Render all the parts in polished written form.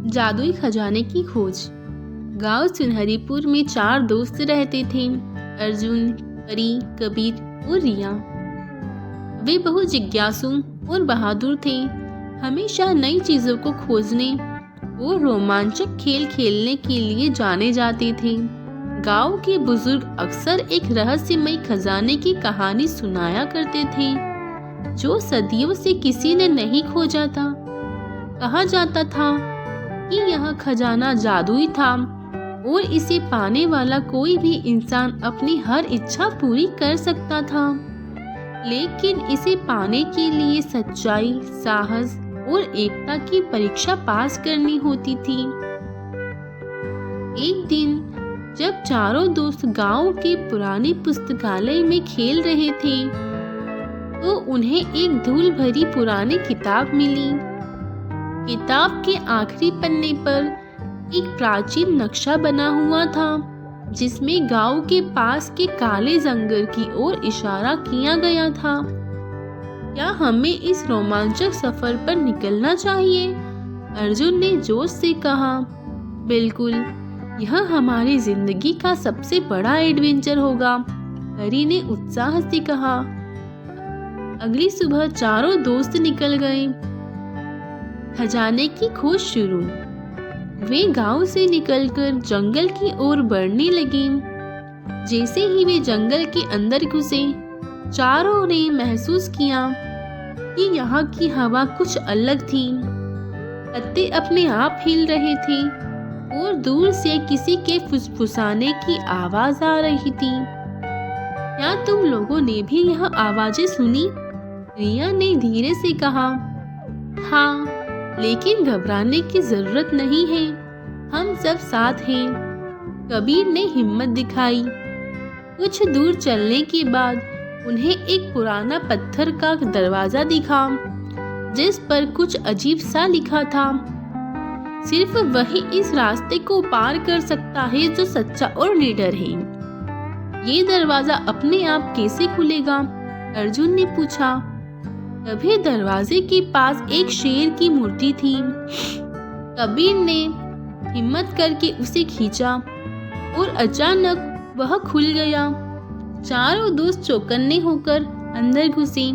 जादुई खजाने की खोज। गांव सुनहरीपुर में 4 दोस्त रहते थे, अर्जुन, परी, कबीर और रिया। वे बहुत जिज्ञासु और बहादुर थे, हमेशा नई चीजों को खोजने और रोमांचक खेल खेलने के लिए जाने जाते थे। गांव के बुजुर्ग अक्सर एक रहस्यमय खजाने की कहानी सुनाया करते थे, जो सदियों से किसी ने नहीं खोजा था। कहा जाता था कि यह खजाना जादुई था और इसे पाने वाला कोई भी इंसान अपनी हर इच्छा पूरी कर सकता था। लेकिन इसे पाने के लिए सच्चाई, साहस और एकता की परीक्षा पास करनी होती थी। एक दिन जब चारों दोस्त गांव के पुराने पुस्तकालय में खेल रहे थे, तो उन्हें एक धूल भरी पुरानी किताब मिली। किताब के आखिरी पन्ने पर एक प्राचीन नक्शा बना हुआ था, जिसमें गांव के पास के काले जंगल की ओर इशारा किया गया था। क्या हमें इस रोमांचक सफर पर निकलना चाहिए? अर्जुन ने जोश से कहा। बिल्कुल, यह हमारी जिंदगी का सबसे बड़ा एडवेंचर होगा, परी ने उत्साह से कहा। अगली सुबह चारों दोस्त निकल गए। खजाने की खोज शुरू। वे गांव से निकलकर जंगल की ओर बढ़ने लगे। जैसे ही वे जंगल के अंदर घुसे, चारों ने महसूस किया कि यहाँ की हवा कुछ अलग थी। पत्ते अपने आप हिल रहे थे और दूर से किसी के फुसफुसाने की आवाज आ रही थी। क्या तुम लोगों ने भी यह आवाजें सुनी? रिया ने धीरे से कहा। हाँ, लेकिन घबराने की जरूरत नहीं है, हम सब साथ हैं, कबीर ने हिम्मत दिखाई। कुछ दूर चलने के बाद उन्हें एक पुराना पत्थर का दरवाजा दिखा, जिस पर कुछ अजीब सा लिखा था। सिर्फ वही इस रास्ते को पार कर सकता है जो सच्चा और निडर है। ये दरवाजा अपने आप कैसे खुलेगा? अर्जुन ने पूछा। तभी दरवाजे के पास एक शेर की मूर्ति थी। कबीर ने हिम्मत करके उसे खींचा और अचानक वह खुल गया। चारों दोस्त चौकन्ने होकर अंदर घुसे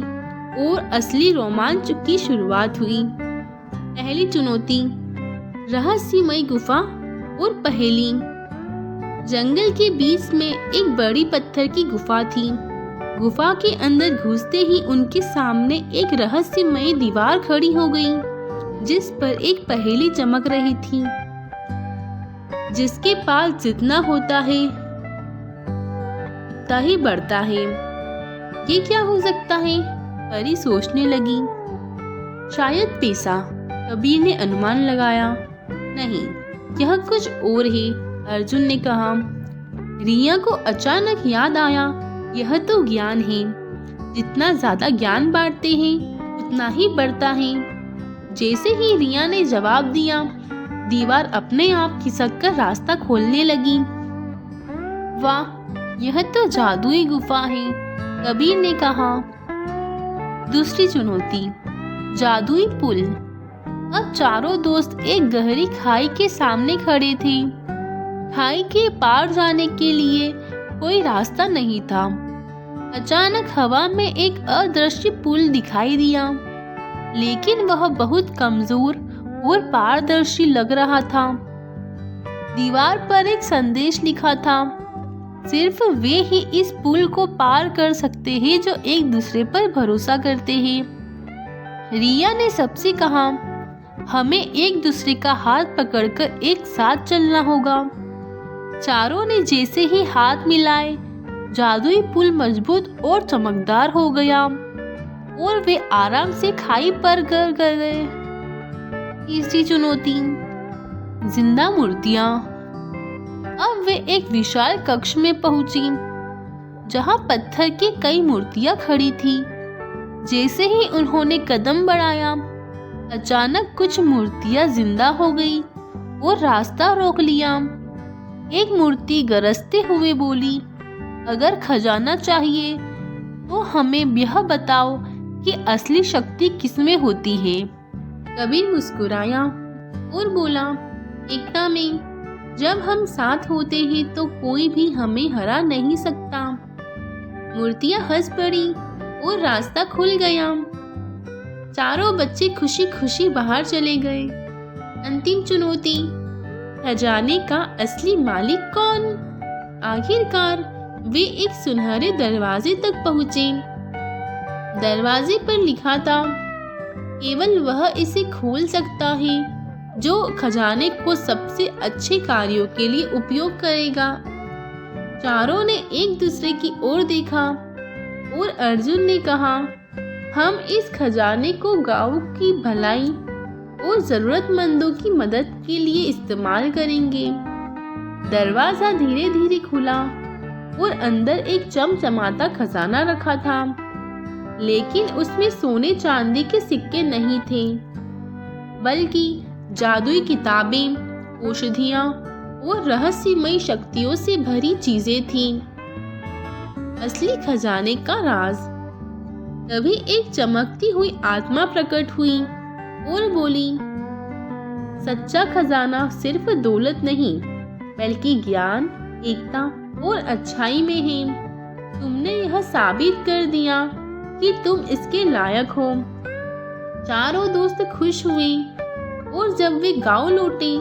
और असली रोमांच की शुरुआत हुई। पहली चुनौती, रहस्यमय गुफा और पहेली। जंगल के बीच में एक बड़ी पत्थर की गुफा थी। गुफा के अंदर घुसते ही उनके सामने एक रहस्यमय दीवार खड़ी हो गई, जिस पर एक पहेली चमक रही थी। जिसके पास जितना होता है उतना ही बढ़ता है। ये क्या हो सकता है? परी सोचने लगी। शायद पैसा, कबीर ने अनुमान लगाया। नहीं, यह कुछ और है, अर्जुन ने कहा। रिया को अचानक याद आया, यह तो ज्ञान है। जितना ज्यादा ज्ञान बांटते हैं उतना ही बढ़ता है। जैसे ही रिया ने जवाब दिया, दीवार अपने आप खिसक कर रास्ता खोलने लगी। वाह, यह तो जादुई गुफा है, कबीर ने कहा। दूसरी चुनौती, जादुई पुल। अब चारों दोस्त एक गहरी खाई के सामने खड़े थे। खाई के पार जाने के लिए कोई रास्ता नहीं था। अचानक हवा में एक अदृश्य पुल दिखाई दिया, लेकिन वह बहुत कमजोर और पारदर्शी लग रहा था। दीवार पर एक संदेश लिखा था, सिर्फ वे ही इस पुल को पार कर सकते हैं जो एक दूसरे पर भरोसा करते हैं। रिया ने सबसे कहा, हमें एक दूसरे का हाथ पकड़कर एक साथ चलना होगा। चारों ने जैसे ही हाथ मिलाए, जादुई पुल मजबूत और चमकदार हो गया और वे आराम से खाई पर गिर गए। तीसरी चुनौती, जिंदा मूर्तियां। अब वे एक विशाल कक्ष में पहुंची, जहां पत्थर की कई मूर्तियां खड़ी थी। जैसे ही उन्होंने कदम बढ़ाया, अचानक कुछ मूर्तियां जिंदा हो गई और रास्ता रोक लिया। एक मूर्ति गरजते हुए बोली, अगर खजाना चाहिए तो हमें यह बताओ कि असली शक्ति किसमें होती है। कबीर मुस्कुराया। और बोला, एकता में जब हम साथ होते हैं तो कोई भी हमें हरा नहीं सकता। मूर्तियां हंस पड़ी और रास्ता खुल गया। चारों बच्चे खुशी खुशी बाहर चले गए। अंतिम चुनौती, खजाने का असली मालिक कौन? आखिरकार वे एक सुनहरे दरवाजे तक पहुंचे। दरवाजे पर लिखा था, केवल वह इसे खोल सकता है जो खजाने को सबसे अच्छे कार्यों के लिए उपयोग करेगा। चारों ने एक दूसरे की ओर देखा और अर्जुन ने कहा, हम इस खजाने को गांव की भलाई और जरूरतमंदों की मदद के लिए इस्तेमाल करेंगे। दरवाजा धीरे धीरे खुला और अंदर एक चमचमाता खजाना रखा था, लेकिन उसमें सोने चांदी के सिक्के नहीं थे, बल्कि जादुई किताबें, औषधियां और रहस्यमयी शक्तियों से भरी चीजें थीं। असली खजाने का राज। तभी एक चमकती हुई आत्मा प्रकट हुई और बोली, सच्चा खजाना सिर्फ दौलत नहीं, बल्कि ज्ञान, एकता और अच्छाई में है। तुमने यह साबित कर दिया कि तुम इसके लायक हो। चारों दोस्त खुश हुए और जब वे गांव लौटे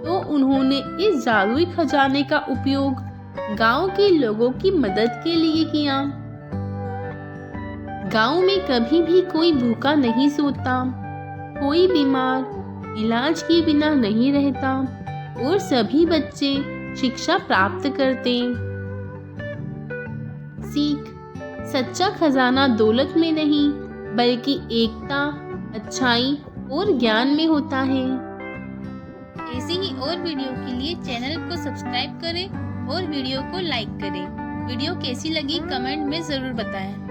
तो उन्होंने इस जादुई खजाने का उपयोग गांव के लोगों की मदद के लिए किया। गांव में कभी भी कोई भूखा नहीं सोता, कोई बीमार इलाज के बिना नहीं रहता और सभी बच्चे शिक्षा प्राप्त करते। सीख, सच्चा खजाना दौलत में नहीं, बल्कि एकता, अच्छाई और ज्ञान में होता है। ऐसे ही और वीडियो के लिए चैनल को सब्सक्राइब करें और वीडियो को लाइक करें। वीडियो कैसी लगी कमेंट में ज़रूर बताएं।